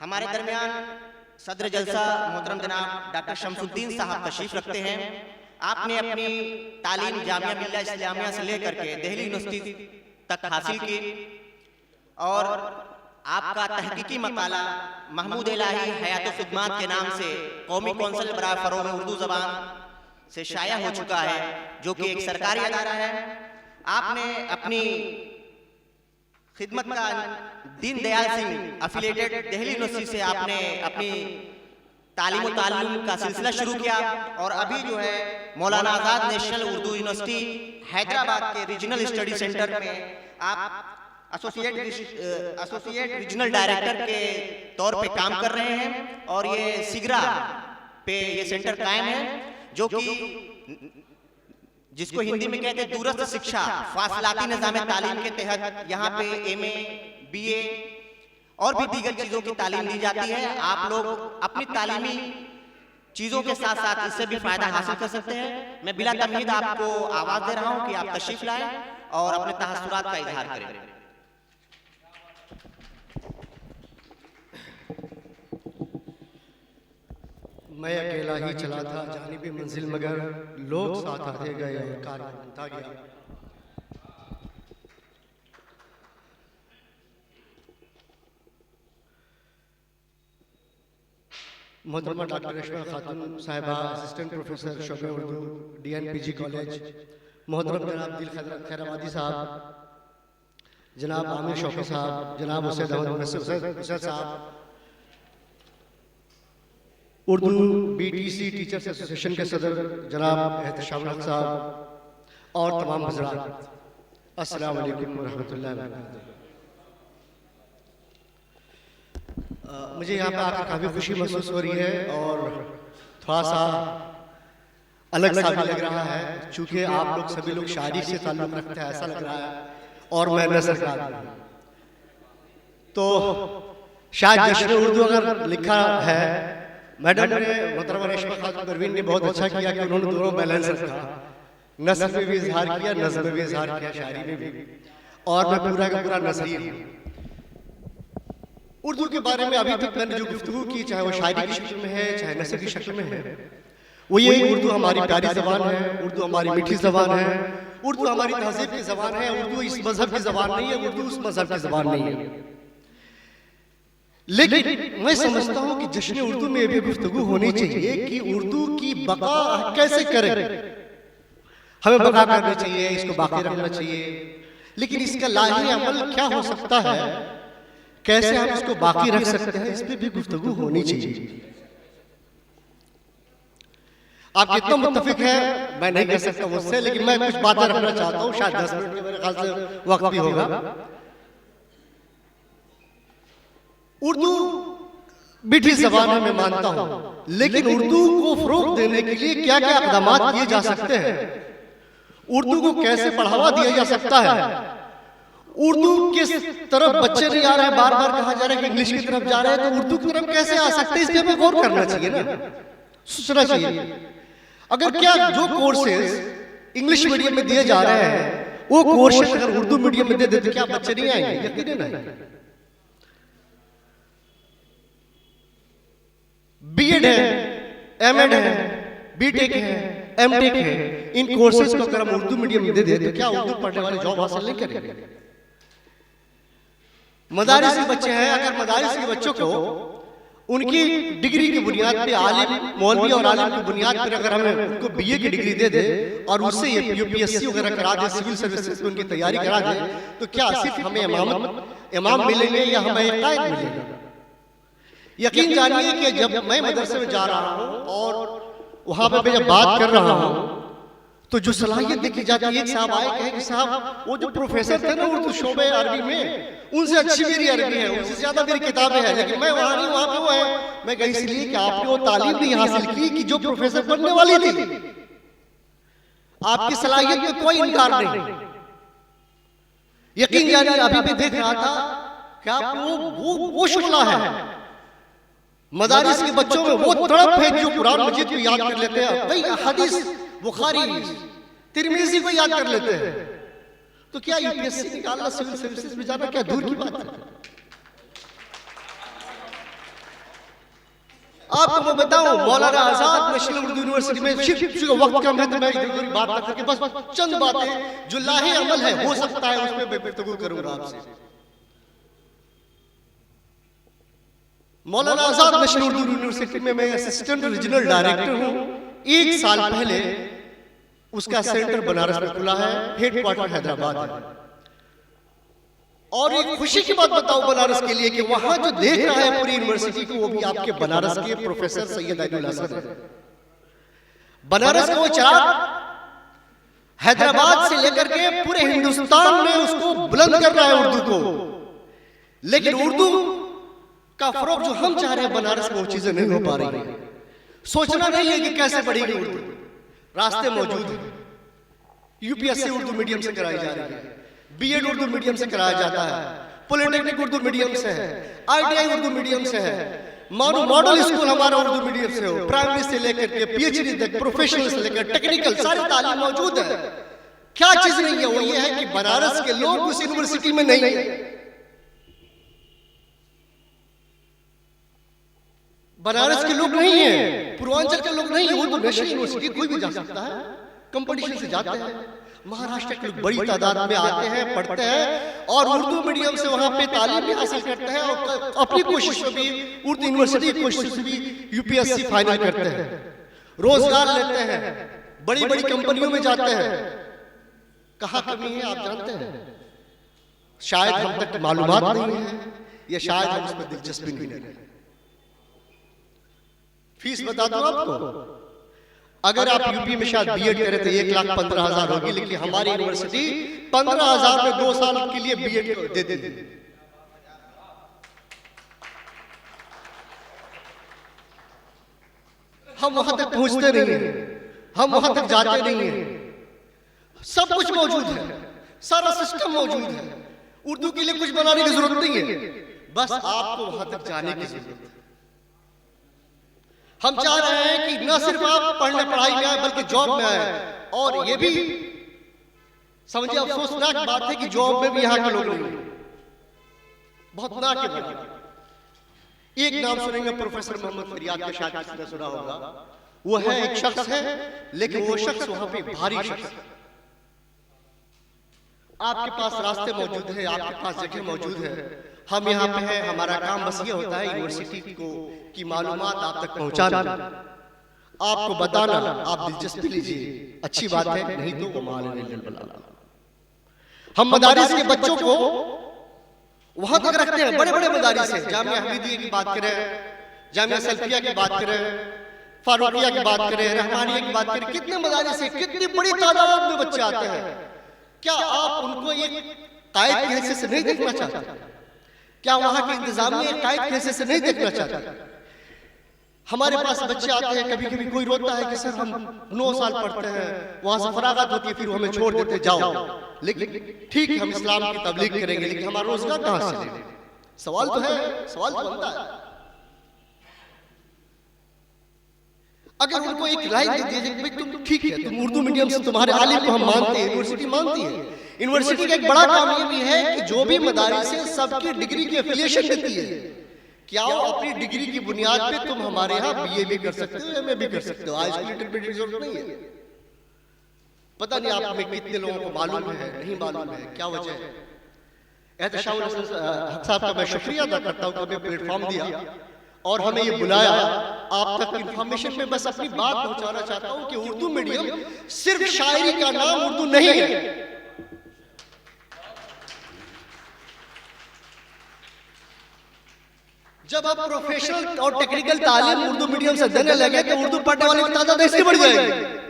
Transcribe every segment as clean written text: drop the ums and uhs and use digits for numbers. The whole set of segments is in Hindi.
हमारे दरमियान सदर जलसा मोहतरम जनाब डॉक्टर शमसुद्दीन साहब तशरीफ रखते हैं। आपने अपनी तालीम जामिया मिल्ला इस्लामिया से लेकर के दिल्ली यूनिवर्सिटी तक हासिल की और आपका तहकीकी मकाला महमूद इलाही हयात ख़िदमत के नाम से कौमी कौंसिल बराए फ़रोग़ उर्दू ज़बान से शाया हो चुका है, जो कि एक सरकारी अदारा है। आपने अपनी खिदमत का दीनदयाल सिंह एफिलिएटेड दिल्ली यूनिवर्सिटी से आपने अपनी तालीम और ताल्लुम का सिलसिला शुरू किया और अभी जो है मौलाना आज़ाद नेशनल उर्दू यूनिवर्सिटी हैदराबाद के रीजनल स्टडी सेंटर में आप एसोसिएट रीजनल डायरेक्टर के तौर पे काम कर रहे हैं और ये सिगरा पे ये सेंटर कायम है, जो कि जिसको हिंदी में कहते हैं दूरस्थ शिक्षा फासलाती निज़ाम तालीम के तहत यहाँ पे MA BA और भी दीगर चीज़ों की तालीम दी जाती है। आप लोग अपनी तालीमी चीज़ों के साथ साथ इससे भी फ़ायदा हासिल कर सकते हैं। मैं बिला तमहीद आपको आवाज़ दे रहा हूँ कि आप तशरीफ़ लाएं और अपने तहस्सुरात का इजहार करें। मैं अकेला ही चला था जानिबे मंजिल, मगर लोग साथ आते गए और कार्य बनता गया। मोहतरमा डॉक्टर रेशमा खातून साहिबा, असिस्टेंट प्रोफेसर शोबे उर्दू DNPG कॉलेज, मोहतरम जनाब दिल खैराबादी साहब, जनाब आमिर शौकी साहब, जनाब हुसैन साहब, उर्दू BTC टीचर्स एसोसिएशन के सदर जनाब एहतशाम साहब और तमाम हज़रात, अस्सलाम वालेकुम रहमतुल्लाहि व बरकातहू। मुझे यहाँ पर आकर काफ़ी खुशी महसूस हो रही है और थोड़ा सा अलग सा भी लग रहा है, चूँकि आप लोग सभी लोग शायरी से ताल्लुक़ रखते हैं ऐसा लग रहा है और मैं नज़र तो शायद जश्न उर्दू अगर लिखा है, मैडम ने मोहतरमा रेशमा खातून परवीन ने बहुत अच्छा किया कि उन्होंने दोनों बैलेंस रखा, नस्ल में भी इजहार किया, नज़्म में भी इजहार किया, शायरी में भी, और मैं पूरा का पूरा नज़ीर हूँ। उर्दू के बारे में अभी तक मैंने जो गुफ्तगू की, चाहे वो शायरी की शक्ल में है चाहे नस्ल की शक्ल में है, वो ये उर्दू हमारी प्यारी ज़बान है, उर्दू हमारी मीठी ज़बान है, उर्दू हमारी तहज़ीब की ज़बान है, उर्दू इस मज़हब की ज़बान नहीं है, उर्दू उस मज़हब की ज़बान नहीं है। लेकिन मैं समझता हूँ कि जश्न उर्दू में भी गुफ्तगू होनी चाहिए कि उर्दू की बका कैसे करें। हमें बका करनी चाहिए, इसको बाकी रखना चाहिए, लेकिन इसका लाही अमल क्या हो सकता है, कैसे हम इसको बाकी रख सकते हैं, इस पर भी गुफ्तगू होनी चाहिए। आप कितना मुत्तफिक है मैं नहीं कह सकता मुझसे, लेकिन मैं कुछ बातें रखना चाहता हूँ, शायद 10 मिनट के मेरे ख्याल से वक्त भी होगा। उर्दू मीठी ज़बान है, मैं मानता हूँ, लेकिन उर्दू को फ़रोग़ देने के लिए क्या क्या इक़दामात किए जा सकते हैं, उर्दू को कैसे बढ़ावा दिया जा सकता है, उर्दू किस तरफ बच्चे नहीं आ रहे हैं, बार बार कहा जा रहा है कि इंग्लिश की तरफ जा रहे हैं, तो उर्दू की तरफ कैसे आ सकते हैं, इस पर हमें गौर करना चाहिए ना, सोचना चाहिए। अगर क्या जो कोर्सेज इंग्लिश मीडियम में दिए जा रहे हैं वो कोर्सेज अगर उर्दू मीडियम में दे देते क्या बच्चे नहीं आएंगे? यकीनन आएंगे। B.Ed है, M.Ed है, B.Tech है, M.Tech है, इन कोर्सेज को अगर हम उर्दू मीडियम में दे देते तो क्या उर्दू पढ़ने वाले जॉब हासिल नहीं करेंगे? मदारिस के बच्चे हैं, अगर मदारिस के बच्चों को उनकी डिग्री की बुनियाद पे आलिम मौलवी और आलिम की बुनियाद पर अगर हमें उनको BA की डिग्री दे दे और उससे ये UPSC वगैरह करा दे, सिविल सर्विसेज की उनकी तैयारी करा दे, तो क्या सिर्फ हमें इमाम मिलेंगे या हमें एक कायद मिलेगा? यकीन जानिए कि जब मैं मदरसे में जा रहा हूँ और वहाँ पे जब बात कर रहा हूँ तो जो सलाहियत देखी जाती है, एक साहब आए कहे कि साहब वो जो प्रोफेसर थे ना उर्दू शोबे अरबी में, उनसे अच्छी मेरी अरबी है, उनसे ज्यादा मेरी किताबें हैं, लेकिन मैं वहाँ नहीं, वहाँ पे वो है। मैं कहीं इसलिए कि आपने वो तालीम नहीं हासिल की कि जो प्रोफेसर बनने वाली थी। आपकी सलाहियत में कोई इनकार नहीं। यकीन जानिए अभी भी देख रहा था क्या वो शुक्ला है मदारिस के बच्चों में, वो तड़प है जो कुरान मजीद को याद कर लेते हैं, भाई हदीस बुखारी तिरमिज़ी को याद कर लेते हैं, तो क्या UPSC निकालना सिविल सर्विसेज में जाना क्या दूर की बात है? आपको मैं बताऊं, मौलाना आजाद नेशनल उर्दू यूनिवर्सिटी में सिर्फ वक्त कम है तो मैं इधर बात ना करके बस चंद बातें जो लाहे अमल है हो सकता है उसमें मैं गुफ्तगू करूंगा आपसे। मौलाना आजाद नेशनल उर्दू यूनिवर्सिटी में मैं असिस्टेंट रीजनल डायरेक्टर हूं। 1 साल पहले उसका सेंटर बनारस में खुला है, हेडक्वार्टर हैदराबाद है। और एक खुशी की बात बताऊं बनारस के लिए कि वहां जो देख रहा है पूरी यूनिवर्सिटी को, वो भी आपके बनारस के प्रोफेसर सैयद अब्दुल हसन है। बनारस का वो चिराग हैदराबाद से लेकर के पूरे हिंदुस्तान में उसको बुलंद कर रहा है उर्दू को। लेकिन उर्दू का फरोग जो हम चाह रहे हैं बनारस में वो चीजें नहीं हो पा रही है। सोचना नहीं है कि कैसे बढ़ेगी उर्दू, रास्ते मौजूद हैं। यूपीएससी उर्दू मीडियम से कराई जा रही है, बीएड उर्दू मीडियम से कराया जाता है, पॉलिटेक्निक उर्दू मीडियम से है, आईटीआई उर्दू मीडियम से है, मानो मॉडल स्कूल हमारा उर्दू मीडियम से हो, प्राइमरी से लेकर के पीएचडी तक, प्रोफेशनल से लेकर टेक्निकल सारी तालीम मौजूद है। क्या चीज नहीं है? वो ये है कि बनारस के लोग उस यूनिवर्सिटी में नहीं है। बनारस के लोग नहीं है, पूर्वांचल के लोग नहीं है। वो तो नेशनल यूनिवर्सिटी कोई भी जा सकता है, कंपटीशन से जाते हैं। महाराष्ट्र के लोग बड़ी तादाद में आते हैं, पढ़ते हैं और उर्दू मीडियम से वहां पे तालीम भी हासिल करते हैं और अपनी कोशिश में भी उर्दू यूनिवर्सिटी की कोशिश से भी यूपीएससी फाइनल करते हैं, रोजगार लेते हैं, बड़ी बड़ी कंपनियों में जाते हैं। कहाँ कमी है आप जानते हैं? शायद हम तक मालूमात नहीं है या शायद हम उसमें दिलचस्पी नहीं है। फीस बता दूं आपको, अगर आप यूपी में शायद बीएड करें तो 1,15,000 होगी, लेकिन हमारी यूनिवर्सिटी 15,000 में 2 साल के लिए बीएड देती है। हम वहां तक पहुंचते नहीं है, हम वहां तक जाते नहीं है। सब कुछ मौजूद है, सारा सिस्टम मौजूद है। उर्दू के लिए कुछ बनाने की जरूरत नहीं है, बस आपको वहां तक जाने की जरूरत है। हम चाह रहे हैं कि न सिर्फ आप पढ़ने पढ़ाई में आए बल्कि जॉब में आए। और ये भी समझिए अफसोसनाक बात है कि जॉब में भी यहाँ के लोग नहीं, बहुत ना के बराबर। एक नाम सुनेंगे प्रोफेसर मोहम्मद फरियाद का, शायद किसी ने सुना होगा। वो है एक शख्स है, लेकिन वो शख्स वहां पे भारी शख्स है। आपके पास रास्ते मौजूद है, आपके पास जगह मौजूद है। हम यहाँ पे हैं, हमारा काम बस ये होता है यूनिवर्सिटी को की मालूमात आप तक पहुंचाना, आपको बताना। आप दिलचस्पी लीजिए, अच्छी बात है, नहीं तो वो माल हम मदारिस के बच्चों को वहां तक रखते हैं। बड़े बड़े मदारिस हैं, जामिया हमीदिया की बात करें, जामिया सल्फिया की बात करें, फारूकिया की बात करें, रहमानिया की बात करें, कितने मदारिस हैं, कितनी बड़ी तादाद में बच्चे आते हैं। क्या आप उनको एक कायद की हैसियत से नहीं देखना चाहते? क्या वहां के इंतजामिया एक कायद की हैसियत से नहीं देखना चाहते? हमारे पास बच्चे आते हैं, कभी कभी कोई रोता है कि सर हम 9 साल पढ़ते हैं, वहां से फरागत होती है, फिर हमें छोड़ देते जाओ। लेकिन ठीक है, हम इस्लाम की तबलीग करेंगे, लेकिन हमारा रोजगार कहां से लेंगे? सवाल तो है, सवाल तो बनता है। अगर उनको एक राय दे दीजिए भाई तुम ठीक है, तुम उर्दू मीडियम से, तुम्हारे आलिम को हम मानते हैं, यूनिवर्सिटी मानती है। यूनिवर्सिटी का एक बड़ा काम ये भी है कि जो भी मदारिस है सबकी डिग्री की एफिलिएशन देती है। क्या अपनी डिग्री की बुनियाद पे तुम हमारे यहाँ बीए भी कर सकते हो, एमए भी कर सकते हो। आज की इंटरमीडिएट जरूरत नहीं है। पता नहीं आप में कितने लोगों को मालूम है, नहीं मालूम है, क्या वजह है? एहतशाम हक साहब का मैं शुक्रिया अदा करता हूँ कि हमें प्लेटफॉर्म दिया और हमें ये बुलाया। आप तक इंफॉर्मेशन में बस अपनी बात पहुंचाना चाहता हूं कि उर्दू मीडियम सिर्फ शायरी का नाम उर्दू नहीं है। जब आप प्रोफेशनल और टेक्निकल तालीम उर्दू मीडियम से देने लगे तो उर्दू पढ़ने वाले की तादाद ऐसे बढ़ जाएगी।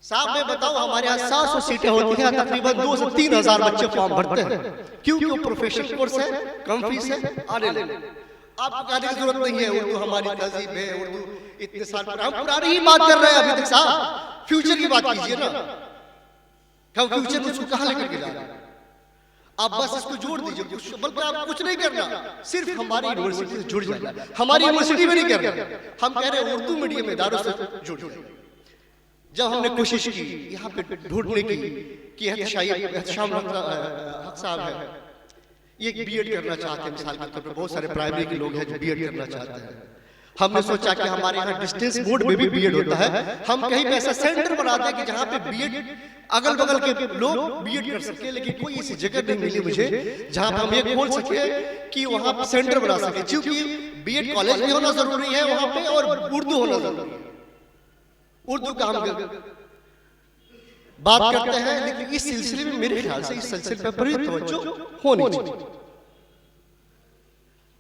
साहब मैं बताऊं, हमारे यहाँ 700 सीटें होती हैं, तकरीबन 2 से 3 हजार बच्चे फॉर्म भरते हैं, क्योंकि प्रोफेशनल कोर्स है, कम फीस है, आने लगे। आपको कहने की जरूरत नहीं है उर्दू हमारी तहजीब है, उर्दू इतने साल पर हम पुरानी ही बात कर रहे हैं अभी तक। साहब फ्यूचर की बात कीजिए ना, हम फ्यूचर में उसको कहाँ लेकर के जा रहे हैं? आप बस इसको जोड़ दीजिए, बल्कि आप कुछ नहीं करना, सिर्फ हमारी यूनिवर्सिटी से जुड़ जाना। हमारी यूनिवर्सिटी में नहीं करना, हम कह रहे हैं उर्दू मीडियम इदारों से जुड़ जाए। जब हमने कोशिश की यहाँ पे ढूंढने की कि एहतशाम हक साहब है, ये बीएड करना चाहते हैं, मिसाल के तौर पर बहुत सारे प्राइमरी के लोग हैं जो बीएड करना चाहते हैं। हमने सोचा कि हमारे यहाँ डिस्टेंस मोड में भी बीएड होता है, हम कहीं पे ऐसा सेंटर बना दें कि जहाँ पे बीएड अगल बगल के लोग बीएड कर सके, लेकिन कोई ऐसी जगह नहीं मिली मुझे जहाँ पे हम ये खोल सके कि वहाँ पे सेंटर बना सके, क्योंकि बीएड कॉलेज भी होना जरूरी है वहाँ पे और उर्दू होना जरूरी है। उर्दू का हम बात करते हैं, लेकिन इस सिलसिले में मेरे ख्याल से इस सिलसिले पर भी तवज्जो होनी चाहिए।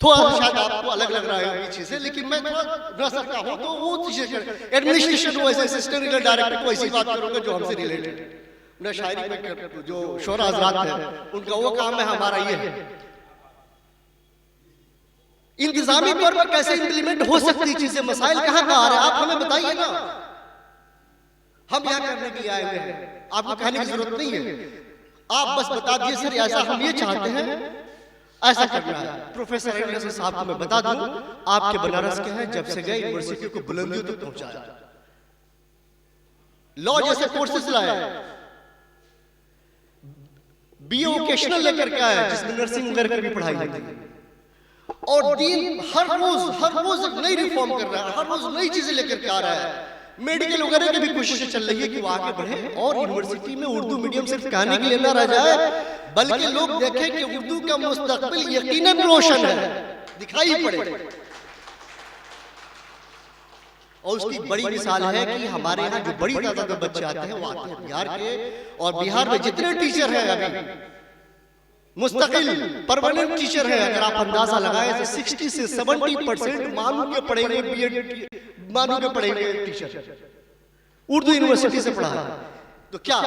थोड़ा शायद आपको अलग लग रहा है ये चीजें, लेकिन मैं थोड़ा रह सकता हूं तो वो चीजें कर एडमिनिस्ट्रेशन वाइज असिस्टेंट डायरेक्टर को ऐसी बात करूंगा जो हमसे रिलेटेड है। शायरी में जो शोरा हजरात हैं उनका वो काम है, हमारा ये है। इंतजामी तौर पर कैसे इंप्लीमेंट हो सकती चीजें, मसाइल कहां कहां आ रहे हैं आप हमें बताइए ना। हम यहाँ करने के लिए आए हुए हैं, आपको कहने की जरूरत नहीं है, आप बस बता दीजिए सर ऐसा हम ये चाहते हैं, ऐसा करना है। प्रोफेसर एंडरसन साहब को मैं बता दूं, आपके बनारस के हैं, जब से गए यूनिवर्सिटी को बुलंदियों तक पहुंचाया, लॉ जैसे कोर्सेस लाए, बीए वोकेशनल लेकर के आया जिसमें नर्सिंग वगैरह की भी पढ़ाई होती है, और दीन हर रोज नई रिफॉर्म कर रहा है, हर रोज नई चीजें लेकर के आ रहा है। मेडिकल वगैरह की भी कोशिश चल रही है कि वो आगे बढ़े और यूनिवर्सिटी में उर्दू मीडियम सिर्फ कहने के लिए ना रह जाए, बल्कि लोग देखें कि उर्दू का मुस्तकबिल यकीनन रोशन है, दिखाई पड़े। और उसकी बड़ी मिसाल है कि हमारे यहाँ जो बड़ी तादाद में बच्चे आते हैं वो आते हैं बिहार के, और बिहार में जितने टीचर हैं अभी मुस्तकिल परमानेंट टीचर है, अगर आप अंदाजा लगाएं तो 60 से 70% मानू के पढ़ेंगे बीएड, मानू के पढ़ेंगे टीचर उर्दू यूनिवर्सिटी से पढ़ा है। तो क्या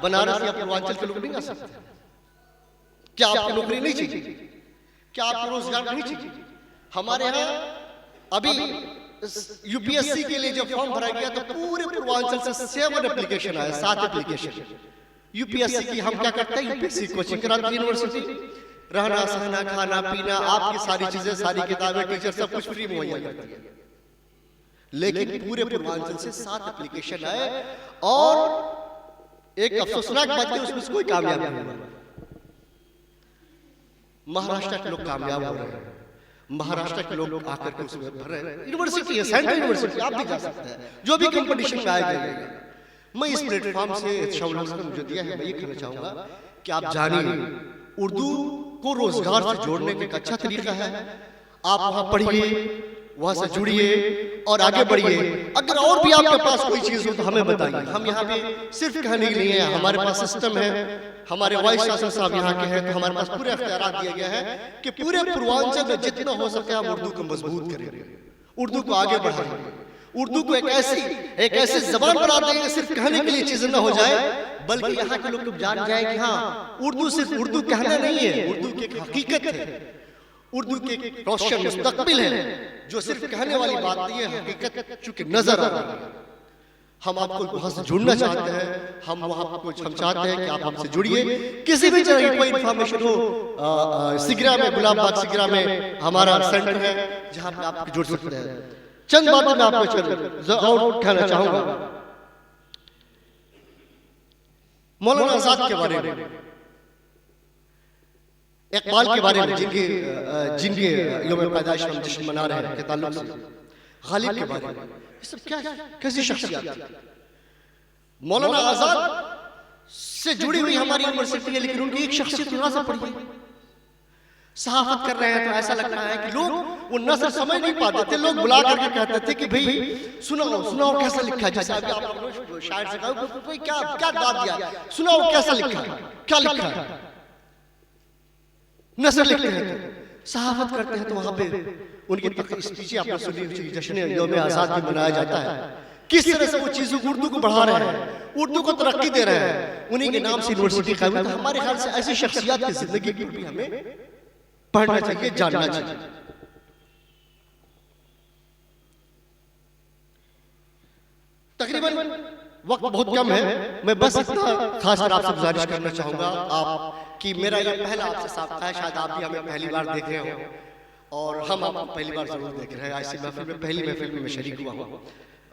बनारस या पूर्वांचल के लोग नहीं आ सकते? क्या आपको नौकरी नहीं चाहिए? क्या आपको रोजगार नहीं चाहिए? हमारे यहाँ अभी यूपीएससी के लिए जब फॉर्म भरा गया तो पूरे पूर्वांचल से 7 एप्लीकेशन आए, 7 एप्लीकेशन। यूपीएससी की हम क्या करते हैं, यूपीएससी कोचिंग कराती है यूनिवर्सिटी, रहना सहना खाना पीना आपकी सारी चीजें, सारी किताबें, टीचर सब कुछ फ्री मुहैया करती है। लेकिन पूरे पूर्वांचल से 7 एप्लीकेशन आए और एक अफसोसनाक बात है उसमें कोई कामयाब नहीं हुआ। महाराष्ट्र के लोग कामयाब हो रहे हैं, महाराष्ट्र के लोग आकर के उसमें भर रहे हैं। यूनिवर्सिटी है, सेंट्रल यूनिवर्सिटी, आप भी जा सकते हैं, जो भी कंपटीशन में आएगा। मैं इस प्लेटफॉर्म से जो दिया है मैं ये कहना चाहूंगा कि आप जानिए उर्दू को रोजगार से जोड़ने का एक अच्छा तरीका है। आप वहां पढ़िए, वहां से जुड़िए और आगे बढ़िए। अगर और भी आपके पास कोई चीज हो तो हमें बताइए, हम यहाँ पे सिर्फ कहने के लिए हैं, हमारे पास सिस्टम है, हमारे वाइस चांसलर साहब यहाँ के हैं, तो हमारे पास पूरे अख्तियार दिया गया है कि पूरे पूर्वांचल में जितना हो सके हम उर्दू को मजबूत करेंगे, उर्दू को आगे बढ़ाएंगे, उर्दू को एक ऐसी जबान बना देंगे सिर्फ कहने के लिए चीजें ना हो जाए, बल्कि यहाँ के लोग जान जाए कि हाँ उर्दू सिर्फ उर्दू कहना नहीं है, उर्दू की एक हकीकत है, उर्दू की एक रोशन मुस्तकबिल है जो सिर्फ कहने वाली बात नहीं है, हकीकत चूंकि नजर आ रही है। हम आपको वहां से जुड़ना चाहते हैं, हम वहां आपको हम चाहते हैं कि आप हमसे जुड़िए। किसी भी तरह की कोई इंफॉर्मेशन हो, सिगरा में, गुलाब बाग सिगरा में हमारा सेंटर है जहां पे आप जुड़ सकते हैं। चंद बातें मैं आपको और कहना चाहूंगा मौलाना आजाद के बारे में, इकबाल के बारे में, जिनके यौम पैदाइश हम जश्न मना रहे हैं के ताल्लुक से, गालिब के बारे में, ये सब क्या कैसी शख्सियत है। मौलाना आजाद से जुड़ी हुई हमारी यूनिवर्सिटी है, लेकिन उनकी एक शख्सियत थोड़ा सा पढ़िए। सहाफत कर रहे हैं तो ऐसा लगता है कि लोग वो नसर समझ नहीं पाते थे, लोग बुला करके कहते थे कि भाई सुनाओ कैसा लिखा है, जैसे अभी आप लोगों शायर से कहा कोई क्या गा दिया, सुनाओ कैसा लिखा है, क्या लिखा है। नसर लिखते हैं तो सहाफत करते हैं तो वहां पे उनकी स्पीच आपने सुनी, जश्न यौम आजाद भी मनाया जाता है। किस तरह से वो चीजों उर्दू को बढ़ा रहे हैं, उर्दू को तरक्की दे रहे हैं, उन्हीं के नाम से यूनिवर्सिटी कायम है। हमारे ख्याल से ऐसी शख्सियत की जिंदगी पर भी हमें पढ़ना चाहिए, जानना चाहिए। तकरीबन वक्त बहुत कम है, मैं बस इतना खासकर आपसे गुजारिश करना चाहूंगा आप कि मेरा ये पहला आपसे साबका है, शायद आप भी हमें पहली बार देख रहे हो और हम आपको पहली बार जरूर देख रहे हैं। ऐसी महफिल में, पहली महफिल में मैं शरीक हुआ हूँ।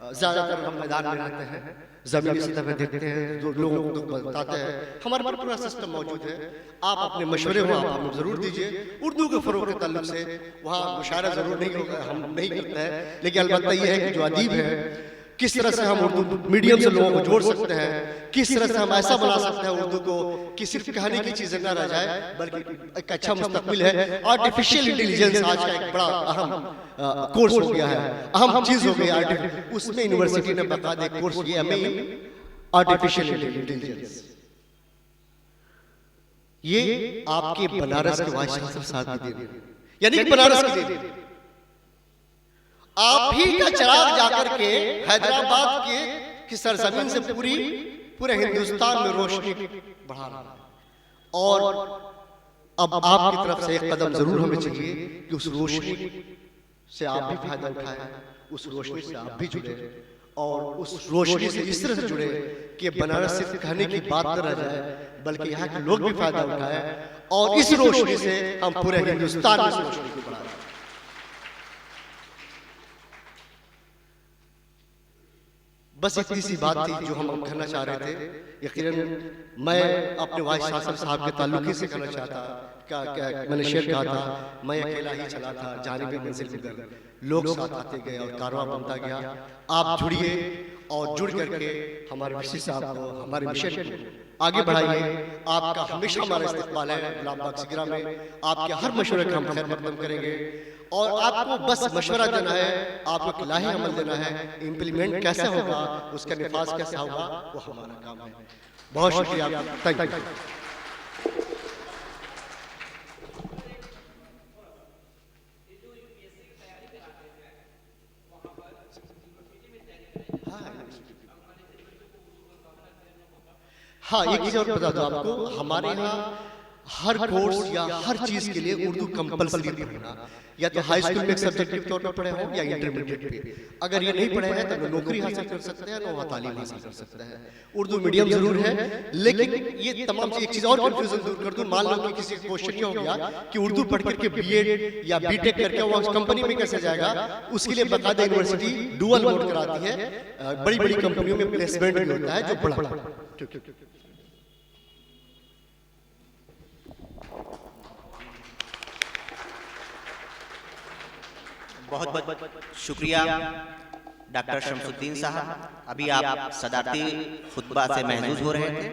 ज्यादातर हम मैदान में रहते हैं, जमीनी सतह पे देखते हैं, जो लोगों को बताते हैं, हमारे पास पूरा सिस्टम मौजूद है। आप अपने मशवरे हो, आप हमें जरूर दीजिए। उर्दू के फरोग के ताल्लुक से वहाँ मुशायरा जरूर नहीं होगा, हम नहीं करते हैं, लेकिन अलबत्ता ये है कि जो अदीब है, किस तरह से हम उर्दू मीडियम से लोगों को जोड़ सकते हैं, किस तरह से हम ऐसा बना सकते हैं उर्दू को कि सिर्फ कहने की चीजें न रह जाए, बल्कि एक अच्छा मुस्तकबिल है। आर्टिफिशियल इंटेलिजेंस आज का एक बड़ा अहम कोर्स हो गया है, अहम चीज हो गई। उसमें यूनिवर्सिटी ने बाकायदा एक कोर्स किया, आर्टिफिशियल इंटेलिजेंस। ये आपके बनारस के वाइस चांसलर साहब की देन है, यानी कि बनारस की देन है। आप ही का चिराग जाकर के हैदराबाद की सरजमीन से पूरे हिंदुस्तान में रोशनी बढ़ा रहा है। और अब आपकी तरफ से एक कदम जरूर हमें चाहिए कि उस रोशनी से आप भी फायदा उठाएं, उस रोशनी से आप भी जुड़े, और उस रोशनी से इस तरह से जुड़े कि बनारस सिर्फ कहने की बात न रह जाए, बल्कि यहाँ के लोग भी फायदा उठाएं, और इस रोशनी से हम पूरे हिंदुस्तान में रोशनी को बढ़ाएं। बस इतनी सी बात थी जो हम कहना चाह रहे थे। यकीनन मैं अपने वाइस चांसलर साहब के ताल्लुक से कहना चाहता, क्या मैंने शेर कहा था, मैं अकेला ही चला था जानिबे मंजिल मगर, लोग साथ आते गए और कारवां बनता गया। आप जुड़िए और जुड़ करके हमारे विशेष साहब को, हमारे मिशन को आगे बढ़ाइए। आपका हमेशा हमारा इस्तेमाल है गुलामबाग सिगरा में, आपके हर मशवरे का हम खैर मकदम करेंगे, और आपको बस मशवरा देना है, आपको इलाही अमल देना है। इम्प्लीमेंट कैसे होगा, उसका निफाज कैसे होगा, वो हमारा काम है। बहुत शुक्रिया, थैंक यू। हाँ, एक चीज और बता दो आपको, हमारे यहाँ हर कोर्स या हर चीज के लिए उर्दू कंपलसरी पढ़ना, या तो हाई स्कूल में एक सब्जेक्टिव तौर पर पढ़े हो या इंटरमीडिएट पे। अगर ये नहीं पढ़े हैं तो नौकरी हासिल कर सकते हैं, वहाँ तालीम हासिल कर सकते हैं। उर्दू मीडियम जरूर है, लेकिन ये तमाम चीज, एक चीज और कंफ्यूजन दूर कर दूं। मान लो कि किसी को क्वेश्चन ये हो गया कि उर्दू पढ़ करके बीएड या बीटेक करके वो कंपनी में कैसे जाएगा, उसके लिए बाकायदा यूनिवर्सिटी डुअल मोड कराती है, बड़ी बड़ी कंपनियों में प्लेसमेंट भी होता है जो बड़ा। बहुत बहुत शुक्रिया डॉक्टर शमसुद्दीन साहब। अभी आप सदारती खुतबा से महजूज हो रहे थे।